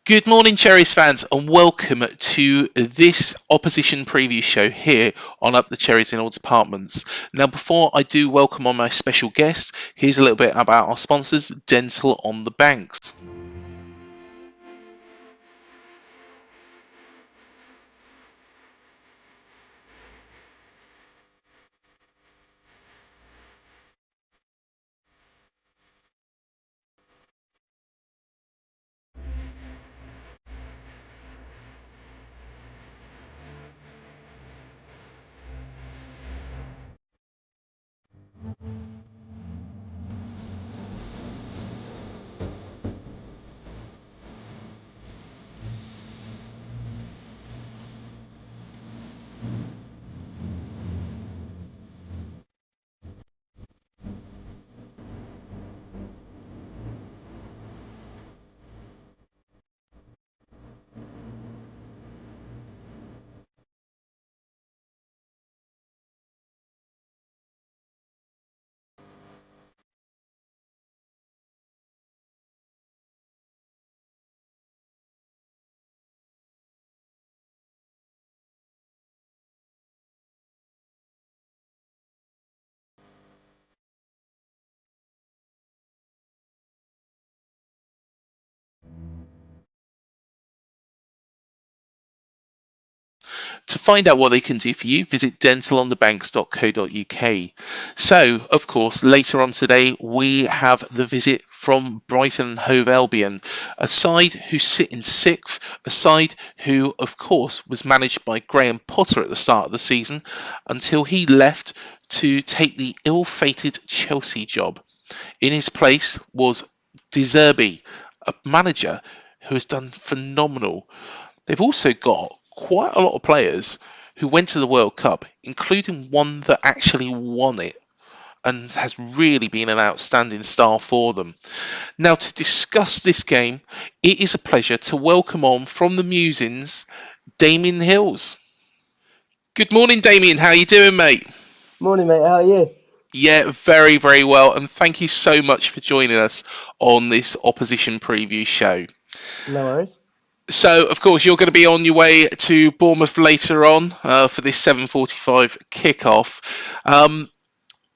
Good morning, Cherries fans, and welcome to this opposition preview show here on Up the Cherries in All Departments. Now, before I do welcome on my special guest, here's a little bit about our sponsors, Dental on the Banks. To find out what they can do for you, visit dentalonthebanks.co.uk. So, of course, later on today, we have the visit from Brighton and Hove Albion, a side who sit in sixth, a side who, of course, was managed by Graham Potter at the start of the season until he left to take the ill-fated Chelsea job. In his place was De Zerbi, a manager who has done phenomenal. They've also got quite a lot of players who went to the World Cup, including one that actually won it and has really been an outstanding star for them. Now, to discuss this game, it is a pleasure to welcome on from the Musings, Damien Hills. Good morning, Damien. How are you doing, mate? Morning, mate. How are you? Yeah, very, very well. And thank you so much for joining us on this opposition preview show. No worries. So, of course, you're going to be on your way to Bournemouth later on for this 7:45 kickoff.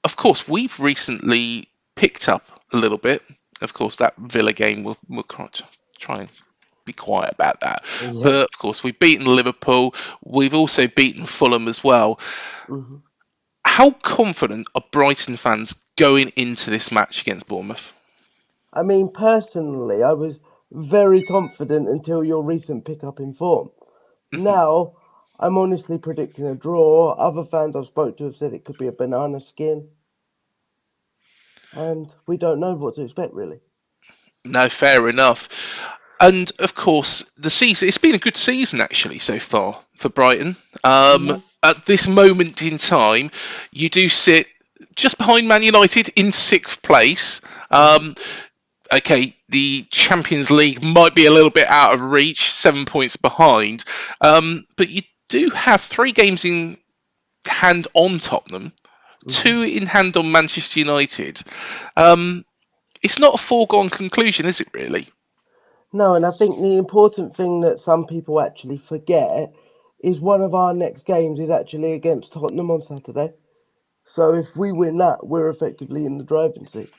Of course, we've recently picked up a little bit. Of course, that Villa game, we'll try and be quiet about that. Yep. But, of course, we've beaten Liverpool. We've also beaten Fulham as well. hmm How confident are Brighton fans going into this match against Bournemouth? I mean, personally, I was very confident until your recent pickup in form. Now, I'm honestly predicting a draw. Other fans I've spoke to have said it could be a banana skin, and we don't know what to expect, really. No, fair enough. And of course, the season, it's been a good season actually so far for Brighton. hmm At this moment in time, you do sit just behind Man United in sixth place. hmm Okay, the Champions League might be a little bit out of reach, 7 points behind. But you do have 3 games in hand on Tottenham, hmm 2 in hand on Manchester United. Um, it's not a foregone conclusion, is it really? No, and I think the important thing that some people actually forget is one of our next games is actually against Tottenham on Saturday. So if we win that, we're effectively in the driving seat.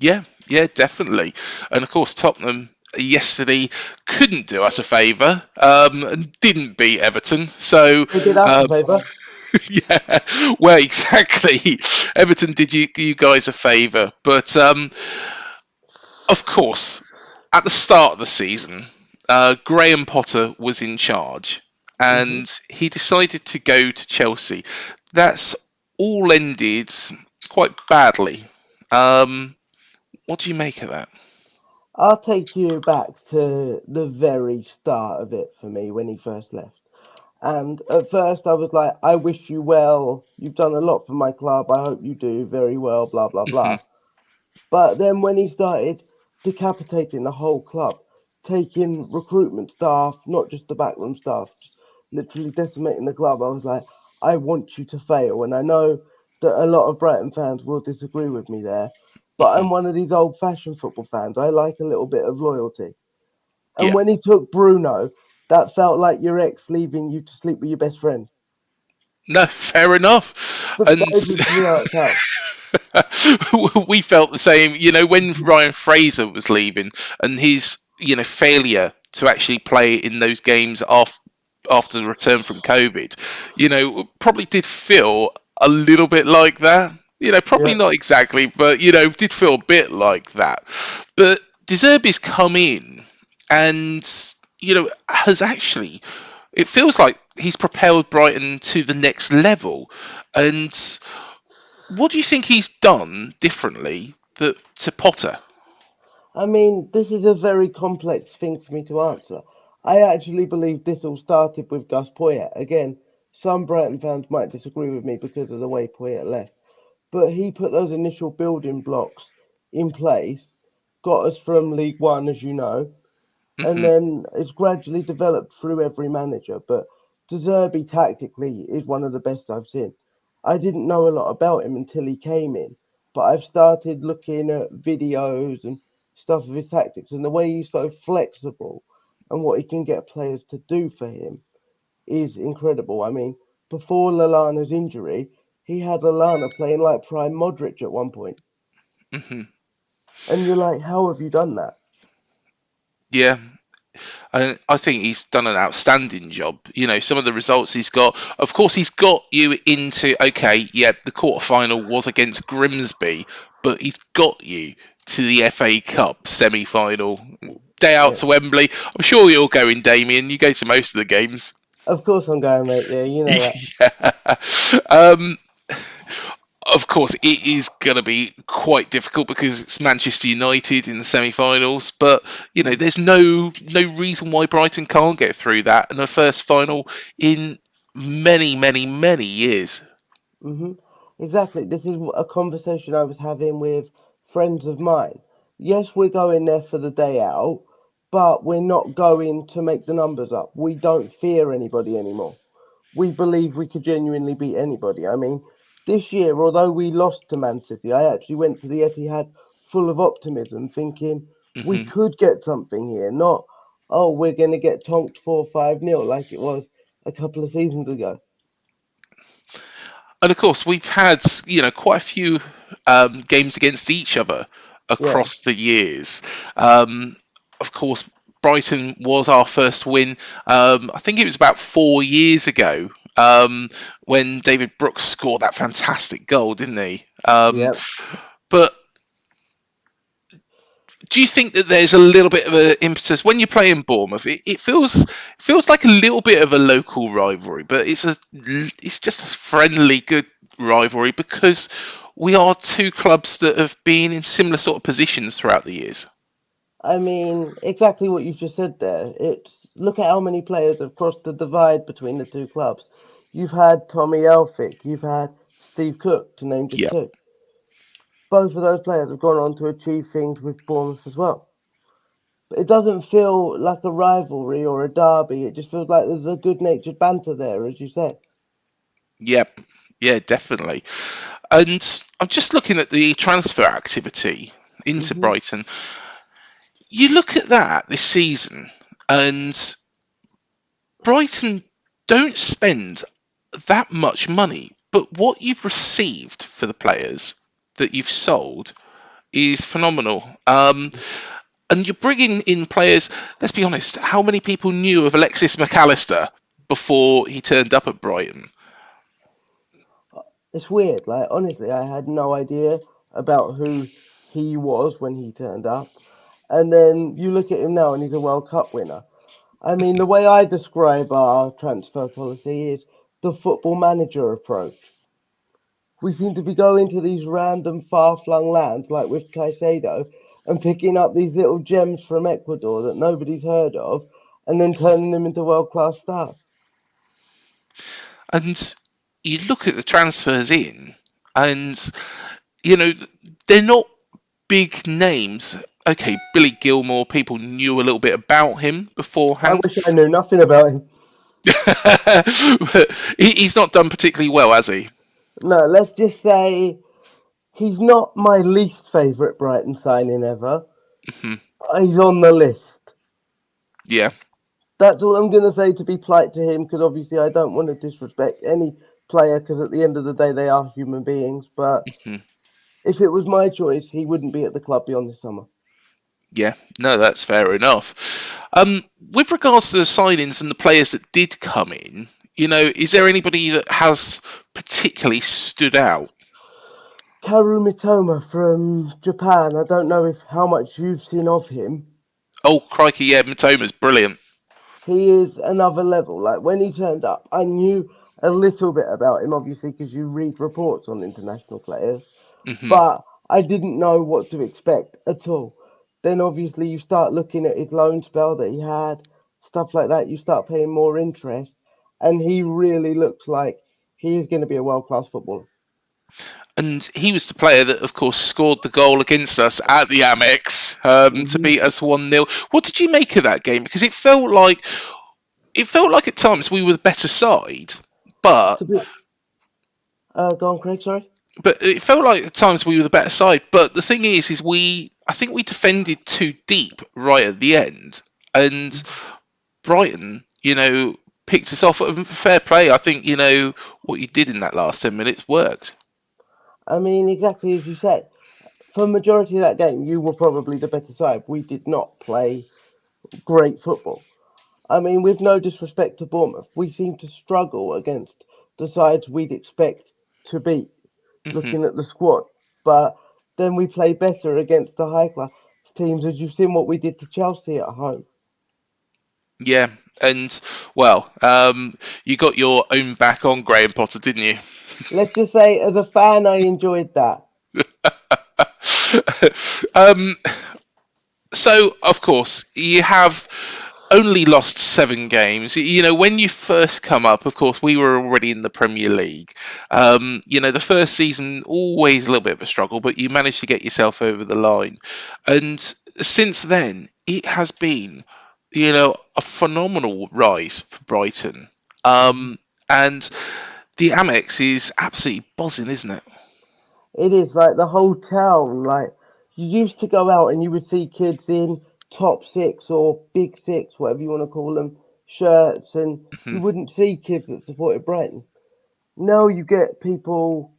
Yeah, yeah, definitely. And of course, Tottenham yesterday couldn't do us a favour and didn't beat Everton. So, They did us a um, favour. yeah, well, exactly. Everton did you guys a favour. But of course, at the start of the season, Graham Potter was in charge hmm and he decided to go to Chelsea. That's all ended quite badly. Um, what do you make of that? I'll take you back to the very start of it for me when he first left. And at first, I was like, I wish you well. You've done a lot for my club. I hope you do very well, blah, blah, blah. But then when he started decapitating the whole club, taking recruitment staff, not just the backroom staff, just literally decimating the club, I was like, I want you to fail. And I know that a lot of Brighton fans will disagree with me there, but I'm one of these old fashioned football fans. I like a little bit of loyalty. And Yeah. when he took Bruno, that felt like your ex leaving you to sleep with your best friend. No, fair enough. And Those was me how it felt. we felt the same, when Ryan Fraser was leaving and his, failure to actually play in those games after the return from COVID, probably did feel a little bit like that. Probably Yeah. not exactly, but, did feel a bit like that. But De Zerbi's come in and, has actually, it feels like he's propelled Brighton to the next level. And what do you think he's done differently to Potter? I mean, this is a very complex thing for me to answer. I actually believe this all started with Gus Poyet. Again, some Brighton fans might disagree with me because of the way Poyet left, but he put those initial building blocks in place, got us from League One, as you know, and Hmm. then it's gradually developed through every manager. But De Zerbi tactically is one of the best I've seen. I didn't know a lot about him until he came in, but I've started looking at videos and stuff of his tactics and the way he's so flexible and what he can get players to do for him is incredible. I mean, before Lallana's injury, he had Lallana playing like prime Modric at one point, Hmm. and you're like, how have you done that? Yeah, I think he's done an outstanding job. Some of the results he's got. Of course, he's got you into okay. Yeah, the quarterfinal was against Grimsby, but he's got you to the FA Cup semi-final. Day out Yeah, to Wembley. I'm sure you're going, Damien. You go to most of the games. of course I'm going, mate. Yeah, you know that. Yeah. Um, of course, it is going to be quite difficult because it's Manchester United in the semi-finals. But there's no reason why Brighton can't get through that in the first final in many, many, many years. Hmm. Exactly. This is a conversation I was having with friends of mine. Yes, we're going there for the day out, but we're not going to make the numbers up. We don't fear anybody anymore. We believe we could genuinely beat anybody. I mean, this year, although we lost to Man City, I actually went to the Etihad full of optimism, thinking we Hmm. could get something here. Not, oh, we're going to get tonked 4-5 nil like it was a couple of seasons ago. And of course, we've had quite a few games against each other Yeah, across the years. Um, of course, Brighton was our first win. I think it was about 4 years ago when David Brooks scored that fantastic goal, didn't he? yeah. But do you think that there's a little bit of an impetus when you're playing Bournemouth? It feels like a little bit of a local rivalry, but it's just a friendly, good rivalry because we are two clubs that have been in similar sort of positions throughout the years. I mean, exactly what you've just said there. It's look at how many players have crossed the divide between the two clubs. You've had Tommy Elphick, you've had Steve Cook, to name just Yeah, two. Both of those players have gone on to achieve things with Bournemouth as well. But it doesn't feel like a rivalry or a derby. It just feels like there's a good-natured banter there, as you said. yeah, yeah, definitely. And I'm just looking at the transfer activity into Hmm. Brighton. You look at that this season, and Brighton don't spend that much money, but what you've received for the players that you've sold is phenomenal. And you're bringing in players. Let's be honest. How many people knew of Alexis McAllister before he turned up at Brighton? It's weird. Like honestly, I had no idea about who he was when he turned up. And then you look at him now, and he's a World Cup winner. I mean, the way I describe our transfer policy is the football manager approach. We seem to be going to these random far flung lands, like with Caicedo, and picking up these little gems from Ecuador that nobody's heard of, and then turning them into world class stars. And you look at the transfers in, and you know they're not big names. Okay, Billy Gilmore. People knew a little bit about him I beforehand. wish I knew nothing about him. He's not done particularly well, has he? No, let's just say he's not my least favourite Brighton signing ever. Mhm. He's on the list. Yeah. That's all I'm going to say to be polite to him, because obviously I don't want to disrespect any player, because at the end of the day they are human beings. But Hmm. if it was my choice, he wouldn't be at the club beyond this summer. Yeah, no, that's fair enough. With regards to the signings and the players that did come in, is there anybody that has particularly stood out? Karu Mitoma from Japan. I don't know if how much you've seen of him. Oh, crikey, yeah, Matoma's brilliant. He is another level. Like when he turned up, I knew a little bit about him, obviously, because you read reports on international players, Hmm. but I didn't know what to expect at all. Then obviously you start looking at his loan spell that he had, stuff like that. You start paying more interest, and he really looks like he is going to be a world class footballer. And he was the player that, of course, scored the goal against us at the Amex to Hmm. beat us 1-0. What did you make of that game? Because it felt like at times we were the better side, but To be, go on, Craig. Sorry. it felt like at times we were the better side. But the thing is I think we defended too deep right at the end, and Brighton, picked us off. Fair play. I think what you did in that last 10 minutes worked. I mean, exactly as you said. For the majority of that game, you were probably the better side. We did not play great football. I mean, with no disrespect to Bournemouth, we seem to struggle against the sides we'd expect to beat, Hmm. looking at the squad. But then we play better against the high class teams, as you've seen what we did to Chelsea at home. Yeah, and well, you got your own back on Graham Potter, didn't you? Let's just say, as a fan, I enjoyed that. um, so, of course, you have only lost 7 games. When you first come up, of course, we were already in the Premier League. The first season, always a little bit of a struggle, but you managed to get yourself over the line. And since then, it has been, a phenomenal rise for Brighton. Mhm. And the Amex is absolutely buzzing, isn't it? It is like the whole town. Like you used to go out and you would see kids in top six or big six, whatever you want to call them, shirts, and you Mhm. wouldn't see kids that supported Brighton. Now you get people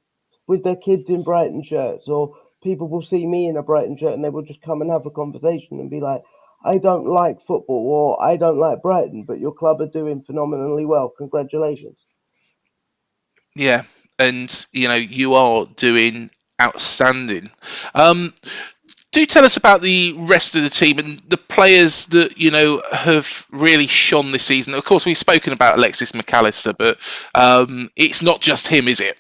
with their kids in Brighton shirts, or people will see me in a Brighton shirt and they will just come and have a conversation and be like, I don't like football or I don't like Brighton, but your club are doing phenomenally well. Congratulations. Yeah, and you are doing outstanding. Um, do tell us about the rest of the team and the players that have really shone this season. Of course, we've spoken about Alexis McAllister, but it's not just him, is it?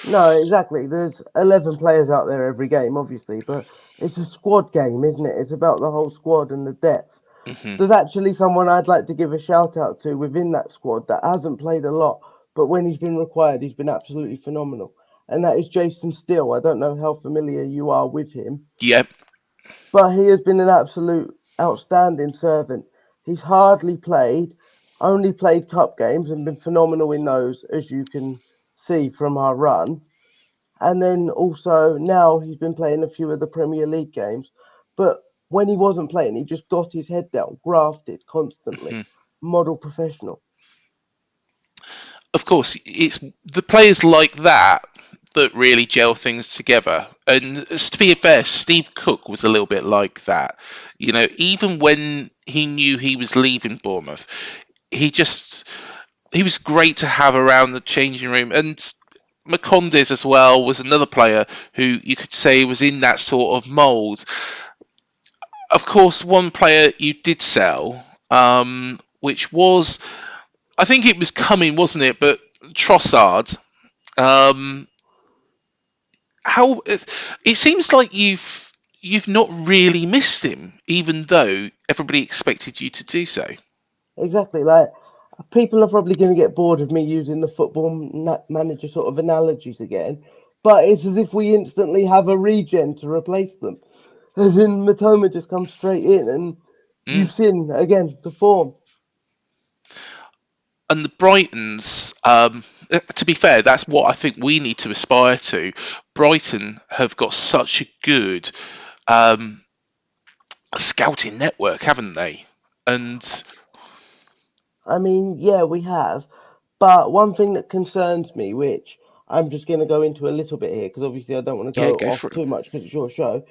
No, exactly. There's 11 players out there every game, obviously, but it's a squad game, isn't it? It's about the whole squad and the depth. Hmm. There's actually someone I'd like to give a shout out to within that squad that hasn't played a lot, but when he's been required, he's been absolutely phenomenal. And that is Jason Steele. I don't know how familiar you are with him, Yep. but he has been an absolute outstanding servant. He's hardly played, only played cup games and been phenomenal in those, as you can see from our run. And then also now he's been playing a few of the Premier League games. But when he wasn't playing, he just got his head down, grafted constantly, Hmm. model professional. Of course, it's the players like that that really gel things together. And to be fair, Steve Cook was a little bit like that. Even when he knew he was leaving Bournemouth, he just he was great to have around the changing room. And Macondes as well was another player who you could say was in that sort of mould. Of course, one player you did sell, which was I think it was coming, wasn't it? But Trossard. Um, how it seems like you've not really missed him, even though everybody expected you to do so. Exactly. Like people are probably going to get bored of me using the football manager sort of analogies again, but it's as if we instantly have a regen to replace them. As in Matoma just comes straight in, and Mm. you've seen again the form. And the Brightons, to be fair, that's what I think we need to aspire to. Brighton have got such a good um, scouting network, haven't they? And I mean, yeah, we have. But one thing that concerns me, which I'm just going to go into a little bit here, because obviously I don't want to yeah, go go off for it. too much because it's your show,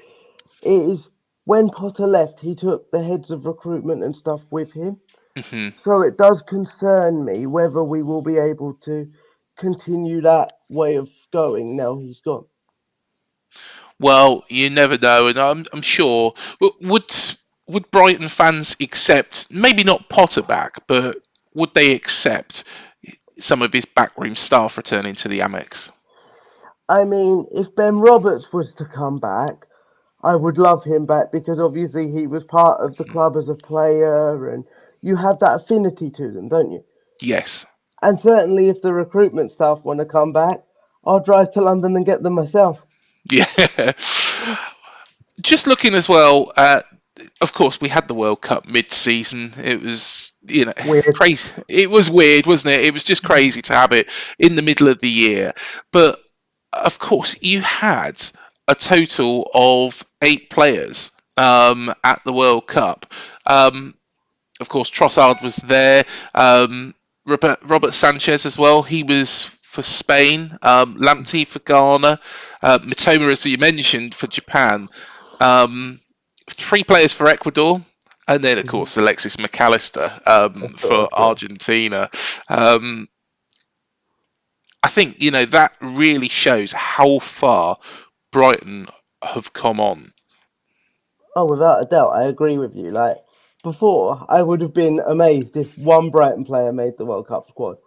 is when Potter left, he took the heads of recruitment and stuff with him. Hmm. So it does concern me whether we will be able to continue that way of going now he's gone. Well, you never know, and I'm sure would Brighton fans accept maybe not Potter back, but would they accept some of his backroom staff returning to the Amex? I mean, if Ben Roberts was to come back, I would love him back because obviously he was part of the club as a player and you have that affinity to them, don't you? Yes. And certainly if the recruitment staff want to come back, I'll drive to London and get them myself. Yeah. Just looking as well at, of course, we had the World Cup mid-season. It was, Weird. crazy. It was weird, wasn't it? It was just crazy to have it in the middle of the year. But of course, you had a total of 8 players at the World Cup. Um, of course, Trossard was there. Robert Sanchez as well. He was for Spain. Lamptey for Ghana. Mitoma, as you mentioned, for Japan. Um, 3 players for Ecuador. And then, of Mhm. course, Alexis McAllister Of for course, yeah. Argentina. Um, I think, that really shows how far Brighton have come on. Oh, without a doubt, I agree with you. Like before, I would have been amazed if one Brighton player made the World Cup squad.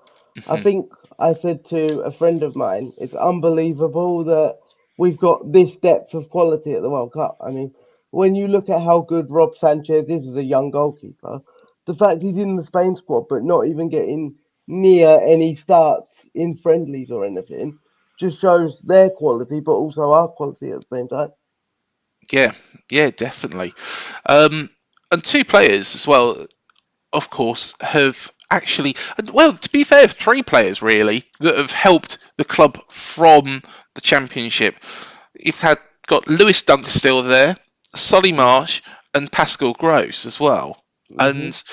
I Mhm. think I said to a friend of mine, it's unbelievable that we've got this depth of quality at the World Cup. I mean, when you look at how good Rob Sanchez is as a young goalkeeper, the fact he's in the Spain squad but not even getting near any starts in friendlies or anything just shows their quality, but also our quality at the same time. Yeah, yeah, definitely. Um, and 2 players as well, of course, have actually, well, to be fair, 3 players really that have helped the club from the Championship. You've got Lewis Dunk still there, Solly Marsh, and Pascal Gross as well. Mm-hmm. And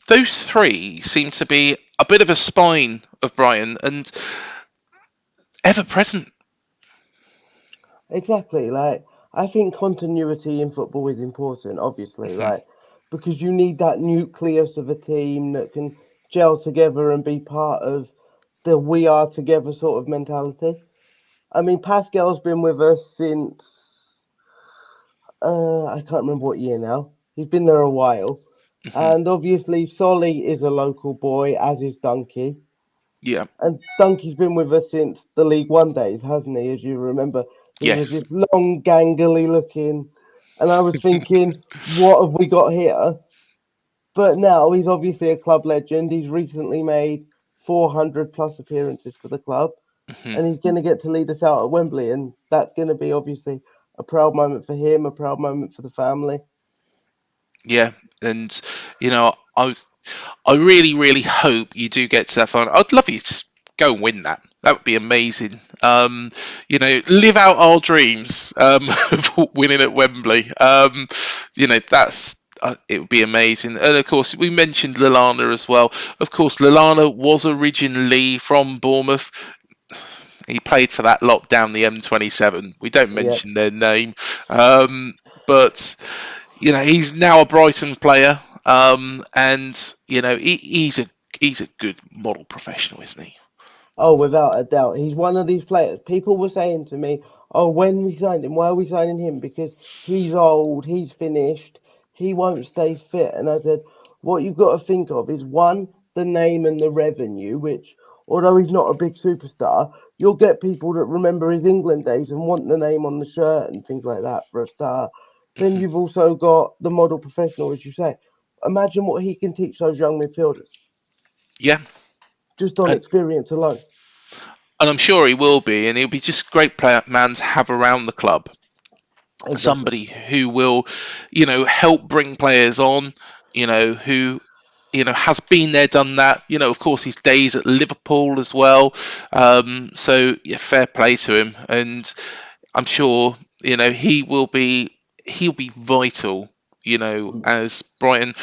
those 3 seem to be a bit of a spine of Brighton and ever present. Exactly. Like I think continuity in football is important, obviously, Mhm. like because you need that nucleus of a team that can gel together and be part of the we are together sort of mentality. I mean, Pascal's been with us since I can't remember what year now. He's been there a while. Mhm. And obviously Solly is a local boy, as is Donkey. Yeah. And Donkey's been with us since the League One days, hasn't he? As you remember, he was Yes. this long, gangly looking, and I was thinking, what have we got here? But now he's obviously a club legend. He's recently made 400 plus appearances for the club, Mhm. and he's going to get to lead us out at Wembley, and that's going to be obviously a proud moment for him, a proud moment for the family. Yeah. And you know, I really, really hope you do get to that final. I'd love you to go and win that. That would be amazing. Live out our dreams of winning at Wembley. That's it would be amazing. And of course, we mentioned Lallana as well. Of course, Lallana was originally from Bournemouth. He played for that lot down the M27. We don't Yeah. mention their name, but he's now a Brighton player, and he's a good model professional, isn't he? Oh, without a doubt. He's one of these players. People were saying to me, oh, when we signed him, why are we signing him? Because he's old, he's finished, he won't stay fit. And I said, what you've got to think of is one, the name and the revenue, which, although he's not a big superstar, you'll get people that remember his England days and want the name on the shirt and things like that for a star. Then Hmm. you've also got the model professional, as you say. Imagine what he can teach those young midfielders Yeah, just on and experience alone. I'm sure he will be, and he'll be just a great player man to have around the club. Exactly. Somebody who will, help bring players on. Who has been there, done that. Of course, his days at Liverpool as well. So yeah, fair play to him, and I'm sure he'll be vital. As Brighton.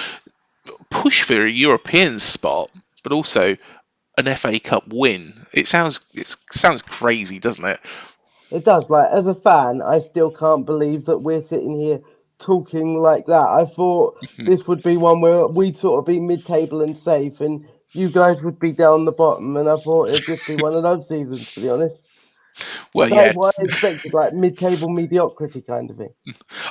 push for a European spot, but also an FA Cup win. It sounds crazy, doesn't it? It does. Like, as a fan, I still can't believe that we're sitting here talking like that. I thought this would be one where we'd sort of be mid-table and safe, and you guys would be down the bottom. And I thought it'd just be one of those seasons, to be honest. Well, That yeah. is what I expected, like mid-table mediocrity kind of thing.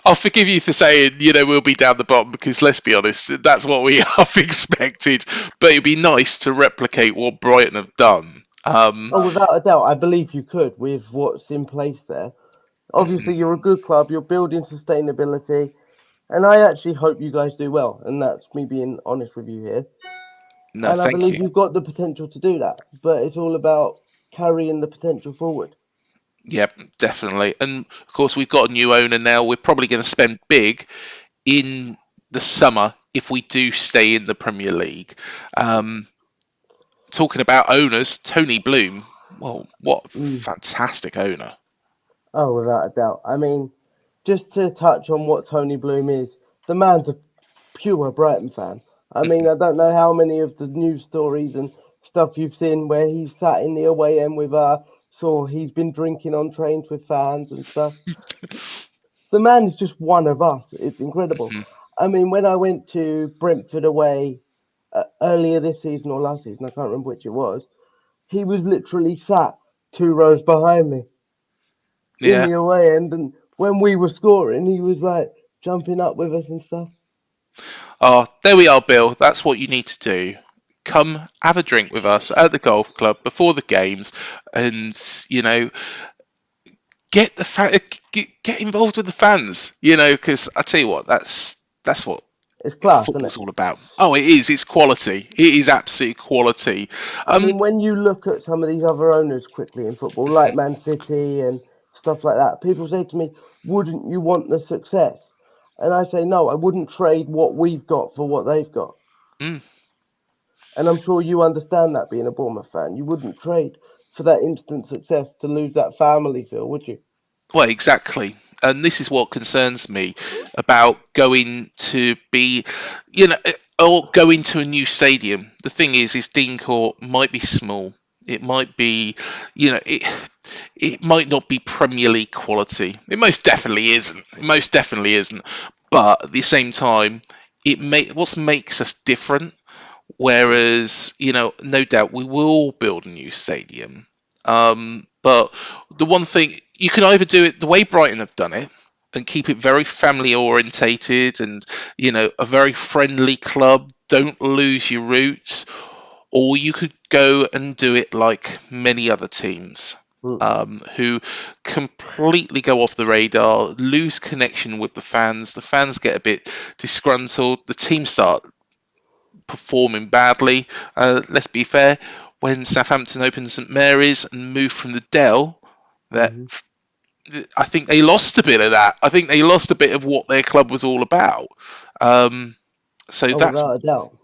I'll forgive you for saying, we'll be down the bottom because let's be honest, that's what we have expected. But it'd be nice to replicate what Brighton have done. Oh, without a doubt, I believe you could with what's in place there. Obviously, you're a good club. You're building sustainability, and I actually hope you guys do well. And that's me being honest with you here. No, And I thank believe you. you've got the potential to do that, but it's all about carrying the potential forward. Yep, definitely. And of course, we've got a new owner now. We're probably going to spend big in the summer if we do stay in the Premier League. Um, Talking about owners, Tony Bloom. Well, what a Mm. fantastic owner. Oh, without a doubt. I mean, just to touch on what Tony Bloom is, the man's a pure Brighton fan. I mean, I don't know how many of the news stories and stuff you've seen where he's sat in the away end with so he's been drinking on trains with fans and stuff. The man is just one of us. It's incredible. I mean, when I went to Brentford away earlier this season or last season, I can't remember which it was, he was literally sat 2 rows behind me in Yeah. the away end, and when we were scoring, he was like jumping up with us and stuff. Oh, there we are, Bill. That's what you need to do. Come have a drink with us at the golf club before the games, and get the get involved with the fans. Because I tell you what, that's what It's class, isn't football's it? all about. Oh, it is. It's quality. It is absolute quality. I mean, when you look at some of these other owners quickly in football, like Man City and stuff like that, people say to me, "Wouldn't you want the success?" And I say, "No, I wouldn't trade what we've got for what they've got." Mm, And I'm sure you understand that being a Bournemouth fan. You wouldn't trade for that instant success to lose that family feel, would you? well, exactly. And this is what concerns me about going to be, or going to a new stadium. The thing is Dean Court might be small. It might be, it might not be Premier League quality. It most definitely isn't. It most definitely isn't. But at the same time, what makes us different. Whereas, no doubt we will build a new stadium. But the one thing you can either do it the way Brighton have done it and keep it very family orientated and a very friendly club. Don't lose your roots, or you could go and do it like many other teams. Mm. Who completely go off the radar, lose connection with the fans. The fans get a bit disgruntled. The team start performing badly. Let's be fair. When Southampton opened St Mary's and moved from the Dell, that Hmm. I think they lost a bit of that. I think they lost a bit of what their club was all about. Um, so Oh, that's without a doubt.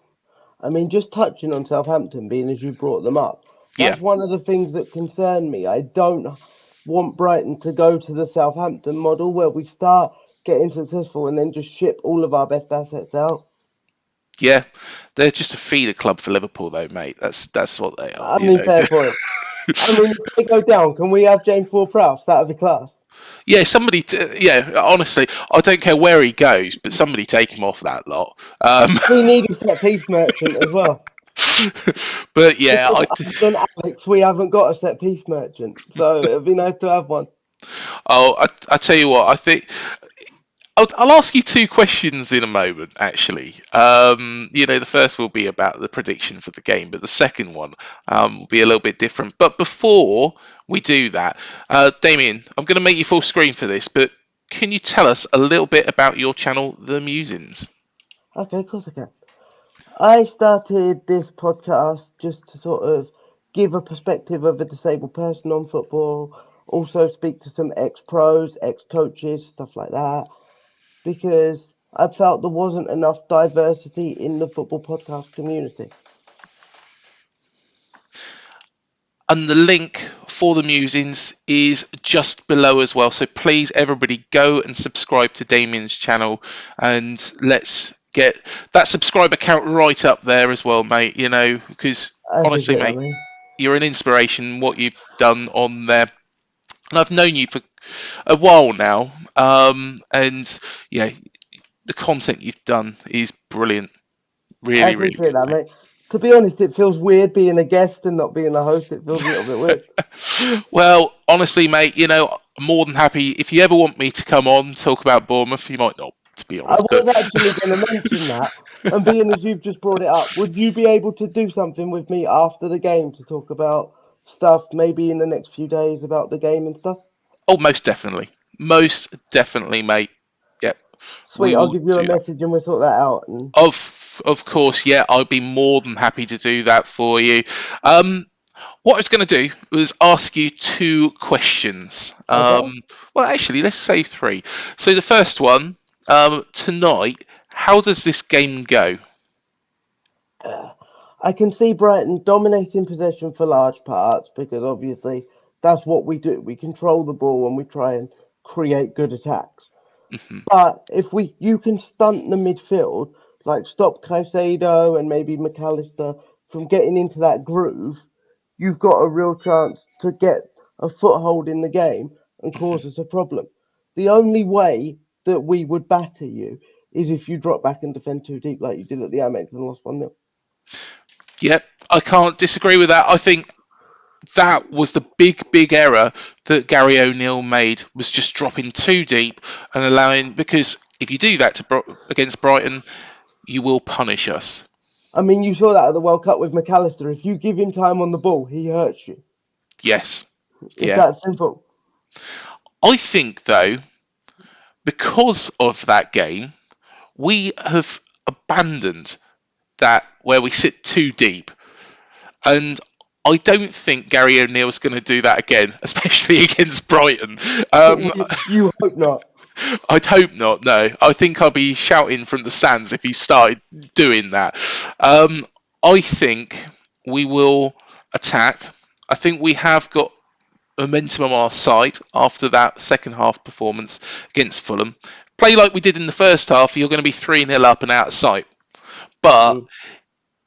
I mean, just touching on Southampton, being as you brought them up, yeah, that's one of the things that concern me. I don't want Brighton to go to the Southampton model where we start getting successful and then just ship all of our best assets out. yeah. They're just a feeder club for Liverpool, though, mate. That's what they are. I mean, fair point. I mean, if they go down, can we have James Ward-Prowse? That'd be class. Yeah, somebody. Yeah, honestly, I don't care where he goes, but somebody take him off that lot. We need a set piece merchant as well. But yeah, Because other than Alex, we haven't got a set piece merchant. So it'd be nice to have one. I tell you what, I think I'll ask you two questions in a moment, actually. The first will be about the prediction for the game, but the second one will be a little bit different. But before we do that, Damien, I'm going to make you full screen for this, but can you tell us a little bit about your channel, The Musings? Okay, of course I can. I started this podcast just to sort of give a perspective of a disabled person on football, also speak to some ex-pros, ex-coaches, stuff like that, because I felt there wasn't enough diversity in the football podcast community. And the link for the musings is just below as well. So please, everybody, go and subscribe to Damien's channel and let's get that subscriber count right up there as well, mate. Because I honestly, appreciate that, mate, mate. you're an inspiration. What you've done on there, and I've known you for a while now. And yeah, the content you've done is brilliant. I Really, really appreciate good, that, mate. mate. To be honest, it feels weird being a guest and not being a host. It feels a little bit weird. Well, honestly, mate, I'm more than happy if you ever want me to come on talk about Bournemouth. You might not, to be I honest, but was actually going to mention that, and being as you've just brought it up, would you be able to do something with me after the game to talk about stuff, maybe in the next few days about the game and stuff? oh, most definitely, mate. Yep, we Sweet, I'll will give you a do that. message and we'll sort that out. And Of course, yeah, I'd be more than happy to do that for you. Um, what I was going to do was ask you two questions. okay. Well, actually, let's say three. So the first one, tonight, how does this game go? I can see Brighton dominating possession for large parts because obviously that's what we do. We control the ball and we try and create good attacks. Mhm. But if you can stunt the midfield, like stop Caicedo and maybe McAllister from getting into that groove, you've got a real chance to get a foothold in the game and cause us a problem. The only way that we would batter you is if you drop back and defend too deep like you did at the Amex and lost 1-0. Yep, I can't disagree with that. I think that was the big error that Gary O'Neill made, was just dropping too deep and allowing, because if you do that against Brighton, you will punish us. I mean, you saw that at the World Cup with McAllister. If you give him time on the ball, he hurts you. Yes, It's yeah. that simple. I think though, because of that game, we have abandoned that where we sit too deep, and I don't think Gary O'Neill's going to do that again, especially against Brighton. Um, You hope not. I'd hope not. No, I think I'll be shouting from the stands if he started doing that. I think we will attack. I think we have got momentum on our side after that second half performance against Fulham. Play like we did in the first half, you're going to be 3-0 up and out of sight. But Mm,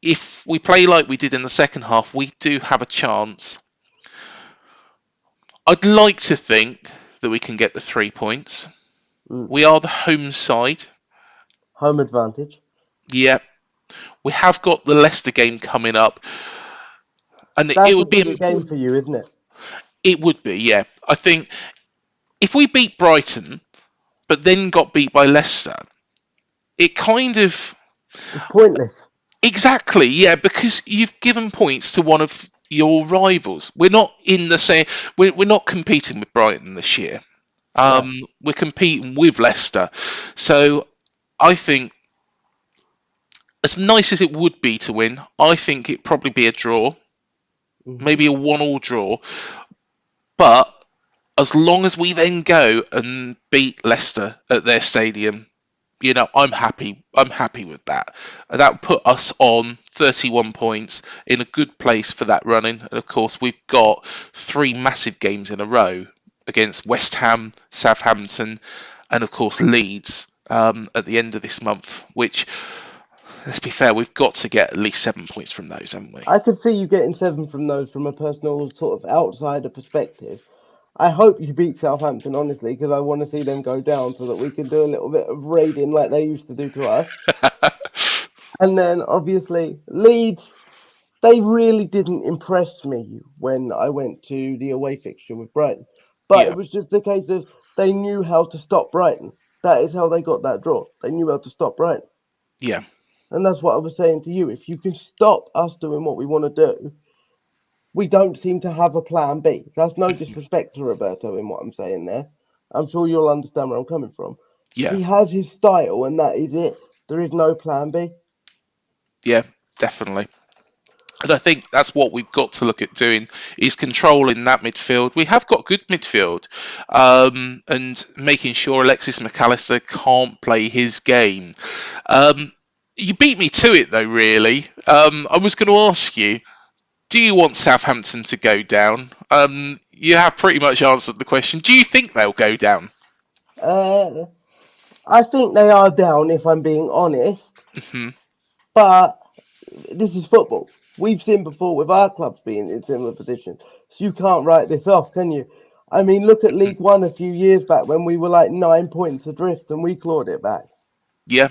if we play like we did in the second half, we do have a chance. I'd like to think that we can get the 3 points. mm. We are the home side. Home advantage. Yep. We have got the Leicester game coming up, and it That's a would bigger be game for you, isn't it? it would be, yeah. I think if we beat Brighton, but then got beat by Leicester, it kind of It's pointless. exactly, yeah, because you've given points to one of your rivals. We're not in the same. We're not competing with Brighton this year. No. We're competing with Leicester, so I think, as nice as it would be to win, I think it'd probably be a draw, Hmm. maybe a 1-1 draw. But as long as we then go and beat Leicester at their stadium, I'm happy. I'm happy with that. That would put us on 31 points in a good place for that running. And of course, we've got three massive games in a row against West Ham, Southampton, and of course Leeds at the end of this month. Which, let's be fair, we've got to get at least 7 points from those, haven't we? I could see you getting 7 from those from a personal sort of outsider perspective. I hope you beat Southampton, honestly, because I want to see them go down so that we can do a little bit of raiding like they used to do to us. And then, obviously, Leeds, they really didn't impress me when I went to the away fixture with Brighton. But Yeah, it was just a case of they knew how to stop Brighton. That is how they got that draw. They knew how to stop Brighton. yeah. And that's what I was saying to you. If you can stop us doing what we want to do, we don't seem to have a plan B. That's no disrespect to Roberto in what I'm saying there. I'm sure you'll understand where I'm coming from. Yeah, He has his style, and that is it. There is no plan B. yeah, definitely. And I think that's what we've got to look at doing, is controlling that midfield. We have got good midfield, and making sure Alexis McAllister can't play his game. You beat me to it though, really. I was going to ask you, do you want Southampton to go down? You have pretty much answered the question. Do you think they'll go down? Uh, I think they are down, if I'm being honest. Hmm. But this is football. We've seen before with our clubs being in similar positions. So you can't write this off, can you? I mean, look at Hmm. League One a few years back when we were like 9 points adrift and we clawed it back. Yeah,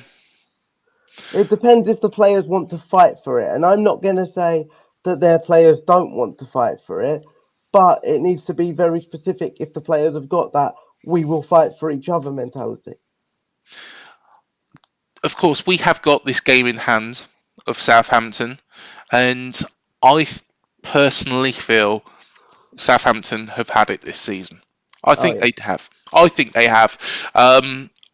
It depends if the players want to fight for it. And I'm not going to say that their players don't want to fight for it, but it needs to be very specific if the players have got that we will fight for each other mentality. of course, we have got this game in hand of Southampton, and I personally feel Southampton have had it this season. I Oh, think yeah. they have. I think they have.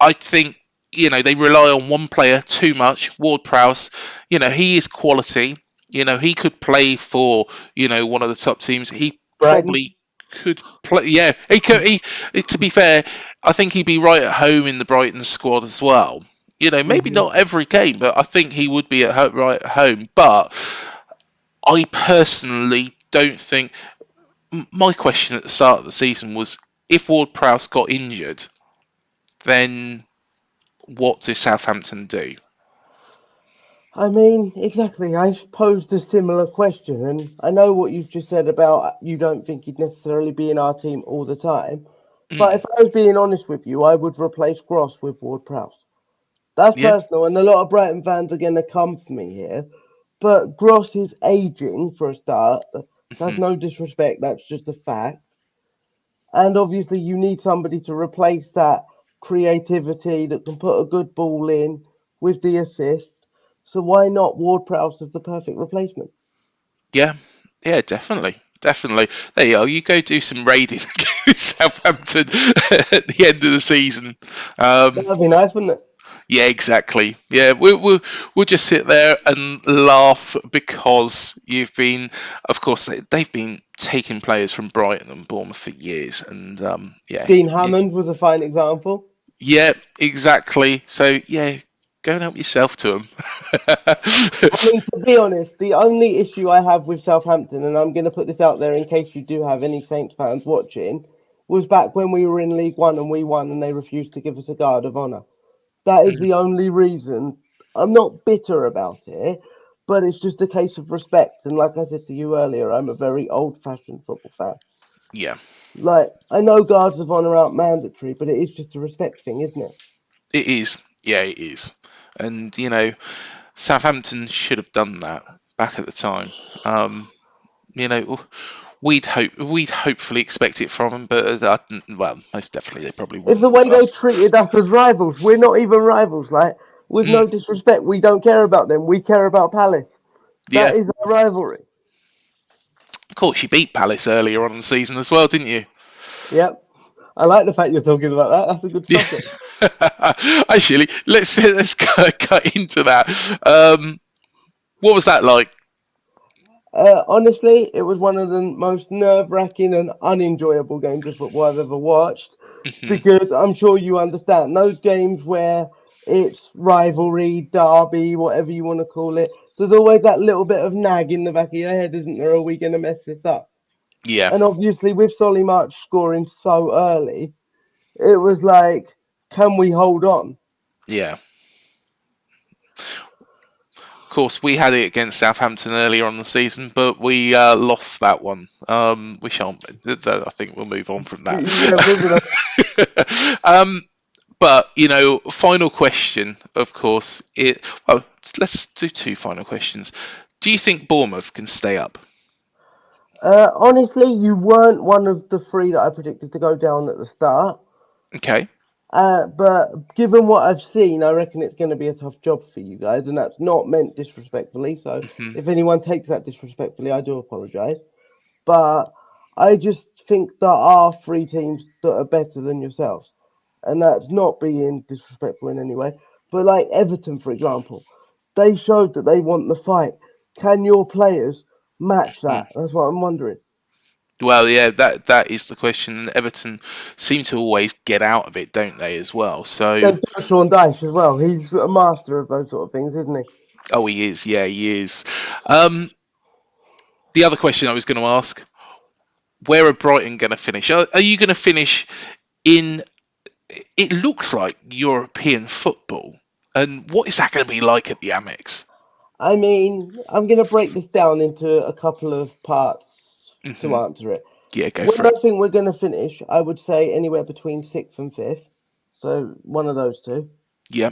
I think they rely on one player too much. Ward Prowse, he is quality. He could play for one of the top teams. He Brighton. probably could play. Yeah, he could. To be fair, I think he'd be right at home in the Brighton squad as well. Maybe Hmm. not every game, but I think he would be right at home. But I personally don't think my question at the start of the season was if Ward Prowse got injured, then what do Southampton do? I mean, exactly. I posed a similar question, and I know what you've just said about you don't think he'd necessarily be in our team all the time. But Mm, if I was being honest with you, I would replace Gross with Ward Prowse. That's yeah, personal, and a lot of Brighton fans are going to come for me here. But Gross is aging for a start. That's mhm, no disrespect, that's just a fact. And obviously, you need somebody to replace that creativity that can put a good ball in with the assist. So why not Ward Prowse as the perfect replacement? yeah, yeah, definitely. Definitely. There you go. You go do some raiding against Southampton at the end of the season. Um, That'd be nice, wouldn't it? yeah, exactly. Yeah, we'll just sit there and laugh because of course, they've been taking players from Brighton and Bournemouth for years, and yeah, Dean Hammond was a fine example. yeah, exactly. So yeah, go and help yourself to them. I mean, to be honest, the only issue I have with Southampton, and I'm going to put this out there in case you do have any Saints fans watching, was back when we were in League One and we won and they refused to give us a guard of honour. That is Mm, the only reason. I'm not bitter about it, but it's just a case of respect. And like I said to you earlier, I'm a very old fashioned football fan. yeah, Like, I know guards of honour aren't mandatory, but it is just a respect thing, isn't it? it is. Yeah, it is. And Southampton should have done that back at the time. Um, you know, we'd hopefully expect it from them, but well, most definitely they probably It's wouldn't the with way they us. treated us as rivals. We're not even rivals. Like, with Mm, no disrespect, we don't care about them. We care about Palace. yeah, That is our rivalry. of course you beat Palace earlier on in the season as well, didn't you? Yep. I like the fact you're talking about that. That's a good Yeah. subject. Actually, let's cut into that. What was that like? Honestly, it was one of the most nerve-wracking and unenjoyable games of football I've ever watched Hmm. because I'm sure you understand those games where it's rivalry, derby, whatever you want to call it. There's always that little bit of nag in the back of your head, isn't there? Are we going to mess this up? Yeah, And obviously, with Solly March scoring so early, it was like, can we hold on? yeah. Of course, we had it against Southampton earlier on the season, but we lost that one. We shan't. I think we'll move on from that. Yeah, moving on. um, but final question, of course. Well, let's do two final questions. Do you think Bournemouth can stay up? Honestly, you weren't one of the three that I predicted to go down at the start. Okay. But given what I've seen, I reckon it's going to be a tough job for you guys, and that's not meant disrespectfully. So Hmm. if anyone takes that disrespectfully, I do apologise. But I just think there are three teams that are better than yourselves, and that's not being disrespectful in any way. But like Everton, for example, they showed that they want the fight. Can your players match that? That's what I'm wondering. Well, yeah, that is the question. Everton seem to always get out of it, don't they, as well? So, Then Sean Dyche as well. He's a master of those sort of things, isn't he? oh, he is. Yeah, he is. Um, the other question I was going to ask: where are Brighton going to finish? Are you going to finish in? It looks like European football. And what is that going to be like at the Amex? I mean, I'm going to break this down into a couple of parts to Hmm. answer it. Yeah, go Where for it. I think we're going to finish, I would say anywhere between sixth and fifth. So one of those two. Yeah.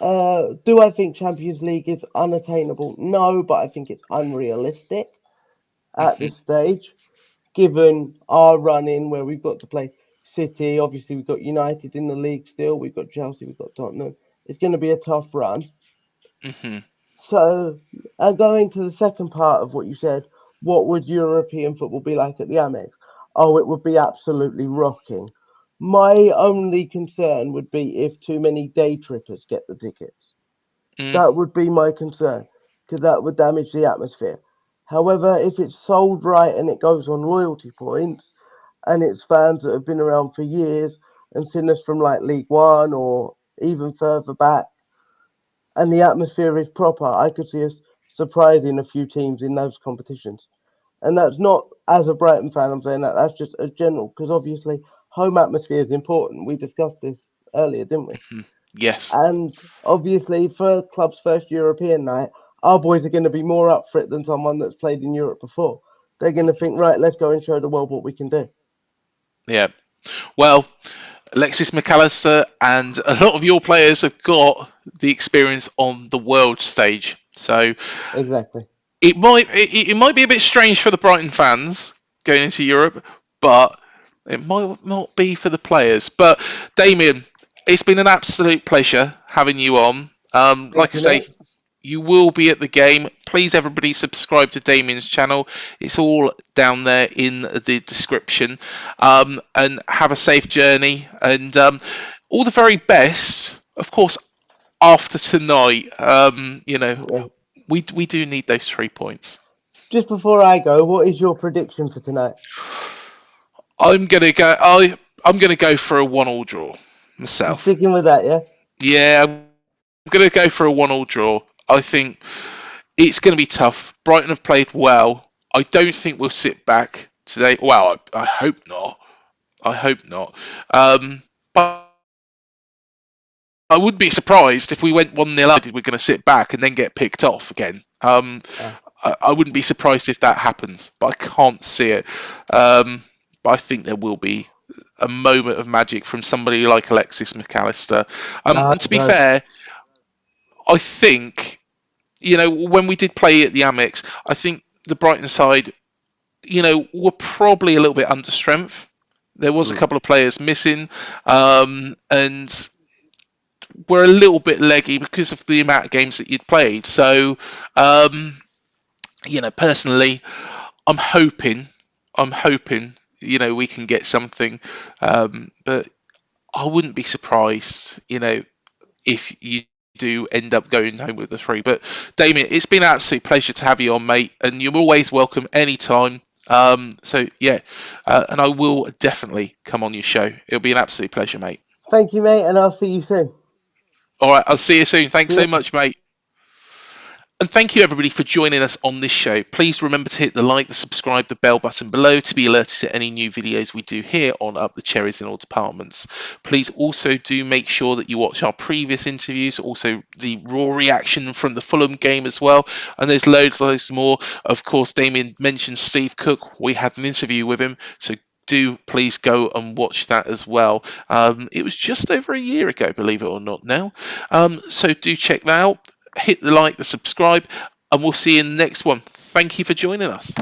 Do I think Champions League is unattainable? No, but I think it's unrealistic at Hmm. this stage, given our run in where we've got to play City. Obviously, we've got United in the league still. We've got Chelsea. We've got Tottenham. It's going to be a tough run. Hmm. So, going to the second part of what you said, what would European football be like at the Amex? Oh, it would be absolutely rocking. My only concern would be if too many day trippers get the tickets. Mm. That would be my concern, because that would damage the atmosphere. However, if it's sold right and it goes on loyalty points, and it's fans that have been around for years and seen us from like League One or even further back, and the atmosphere is proper, I could see us surprising a few teams in those competitions. And that's not as a Brighton fan, I'm saying that, that's just a general, because obviously home atmosphere is important. We discussed this earlier, didn't we? Hmm. Yes. And obviously, for a club's first European night, our boys are going to be more up for it than someone that's played in Europe before. They're going to think, right, let's go and show the world what we can do. Yeah. Well, Alexis McAllister and a lot of your players have got the experience on the world stage. So Exactly. it might be a bit strange for the Brighton fans going into Europe, but it might not be for the players. But Damien, it's been an absolute pleasure having you on. Like Thank I you, say, mate. you will be at the game. Please, everybody, subscribe to Damien's channel. It's all down there in the description. And have a safe journey. And all the very best, of course, after tonight. Yeah. We do need those 3 points. Just before I go, what is your prediction for tonight? I'm gonna go. I'm gonna go for a 1-1 draw You myself. sticking with that, yeah? Yeah, I'm gonna go for a 1-1 draw. I think it's going to be tough. Brighton have played well. I don't think we'll sit back today. Well, I hope not. I hope not. But I would be surprised if we went 1-0 up. We're going to sit back and then get picked off again. Ah, I wouldn't be surprised if that happens, but I can't see it. But I think there will be a moment of magic from somebody like Alexis McAllister. I And to hope be so. fair, I think, when we did play at the Amex, I think the Brighton side, were probably a little bit under strength. There was a Mm. couple of players missing, and we're a little bit leggy because of the amount of games that you'd played. So, um, personally, I'm hoping, I'm hoping, we can get something. But I wouldn't be surprised, if you do end up going home with the 3. But Damien, it's been an absolute pleasure to have you on, mate, and you're always welcome anytime. So yeah, and I will definitely come on your show. It'll be an absolute pleasure, mate. Thank you, mate, and I'll see you soon. All right, I'll see you soon. Thanks See so ya. much, mate. And thank you everybody for joining us on this show. Please remember to hit the like, the subscribe, the bell button below to be alerted to any new videos we do here on Up the Cherries in all departments. Please also do make sure that you watch our previous interviews, also the raw reaction from the Fulham game as well. And there's loads more. Of course, Damien mentioned Steve Cook. We had an interview with him, so do please go and watch that as well. It was just over a year ago, believe it or not now. So do check that out. Hit the like, the subscribe, and we'll see you in the next one. Thank you for joining us.